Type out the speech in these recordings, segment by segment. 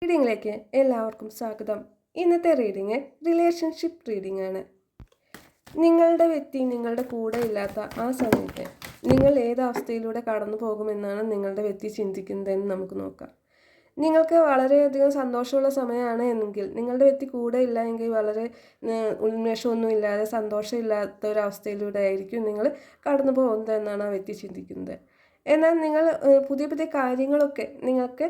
റീഡിങ്ങിലേക്ക് എല്ലാവർക്കും സ്വാഗതം. ഇന്നത്തെ റീഡിങ് റിലേഷൻഷിപ്പ് റീഡിംഗ് ആണ്. നിങ്ങളുടെ വ്യക്തി നിങ്ങളുടെ കൂടെ ഇല്ലാത്ത ആ സമയത്ത് നിങ്ങൾ ഏത് അവസ്ഥയിലൂടെ കടന്നു പോകുമെന്നാണ് നിങ്ങളുടെ വ്യക്തി ചിന്തിക്കുന്നതെന്ന് നമുക്ക് നോക്കാം. നിങ്ങൾക്ക് വളരെയധികം സന്തോഷമുള്ള സമയമാണ് എങ്കിൽ നിങ്ങളുടെ വ്യക്തി കൂടെ ഇല്ല എങ്കിൽ വളരെ ഉന്മേഷമൊന്നും ഇല്ലാതെ സന്തോഷമില്ലാത്ത ഒരവസ്ഥയിലൂടെ ആയിരിക്കും നിങ്ങൾ കടന്നു പോകുന്നതെന്നാണ് ആ വ്യക്തി ചിന്തിക്കുന്നത്. എന്നാൽ നിങ്ങൾ പുതിയ പുതിയ കാര്യങ്ങളൊക്കെ നിങ്ങൾക്ക്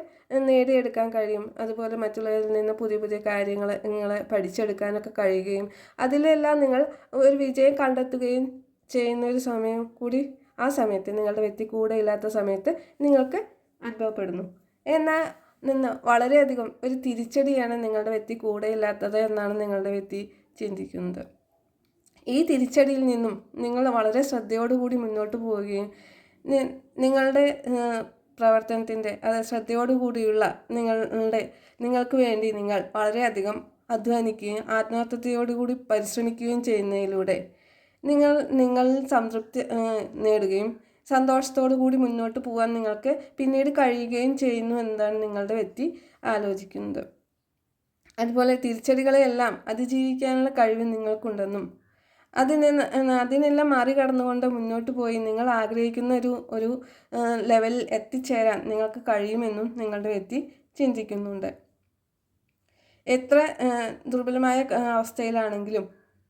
നേടിയെടുക്കാൻ കഴിയും. അതുപോലെ മറ്റുള്ളവരിൽ നിന്ന് പുതിയ പുതിയ കാര്യങ്ങൾ നിങ്ങളെ പഠിച്ചെടുക്കാനൊക്കെ കഴിയുകയും അതിലെല്ലാം നിങ്ങൾ ഒരു വിജയം കണ്ടെത്തുകയും ചെയ്യുന്ന ഒരു സമയം കൂടി ആ സമയത്ത് നിങ്ങളുടെ വ്യക്തി കൂടെ ഇല്ലാത്ത സമയത്ത് നിങ്ങൾക്ക് അനുഭവപ്പെടുന്നു. എന്നാൽ വളരെയധികം ഒരു തിരിച്ചടിയാണ് നിങ്ങളുടെ വ്യക്തി കൂടെ ഇല്ലാത്തത് എന്നാണ് നിങ്ങളുടെ വ്യക്തി ചിന്തിക്കുന്നത്. ഈ തിരിച്ചടിയിൽ നിന്നും നിങ്ങൾ വളരെ ശ്രദ്ധയോടുകൂടി മുന്നോട്ട് പോവുകയും നിങ്ങളുടെ പ്രവർത്തനത്തിൻ്റെ ശ്രദ്ധയോടുകൂടിയുള്ള നിങ്ങൾക്ക് വേണ്ടി നിങ്ങൾ വളരെയധികം അധ്വാനിക്കുകയും ആത്മാർത്ഥതയോടുകൂടി പരിശ്രമിക്കുകയും ചെയ്യുന്നതിലൂടെ നിങ്ങൾ സംതൃപ്തി നേടുകയും സന്തോഷത്തോടു കൂടി മുന്നോട്ട് പോകാൻ നിങ്ങൾക്ക് പിന്നീട് കഴിയുകയും ചെയ്യുന്നു എന്നതാണ് നിങ്ങളുടെ വ്യക്തി ആലോചിക്കുന്നത്. അതുപോലെ തിരിച്ചടികളെല്ലാം അതിജീവിക്കാനുള്ള കഴിവ് നിങ്ങൾക്കുണ്ടെന്നും അതിനെല്ലാം മറികടന്നുകൊണ്ട് മുന്നോട്ട് പോയി നിങ്ങൾ ആഗ്രഹിക്കുന്ന ഒരു ലെവലിൽ എത്തിച്ചേരാൻ നിങ്ങൾക്ക് കഴിയുമെന്നും നിങ്ങളുടെ വ്യക്തി ചിന്തിക്കുന്നുണ്ട്. എത്ര ദുർബലമായ അവസ്ഥയിലാണെങ്കിലും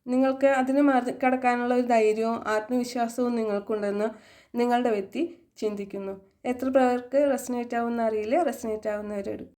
നിങ്ങൾക്ക് അതിനെ മറികടക്കാനുള്ള ഒരു ധൈര്യവും ആത്മവിശ്വാസവും നിങ്ങൾക്കുണ്ടെന്ന് നിങ്ങളുടെ വ്യക്തി ചിന്തിക്കുന്നു. എത്ര പേർക്ക് റെസനേറ്റ് ആവുമെന്ന് അറിയില്ല. റെസനേറ്റ് ആവുന്നവരെടുക്കും.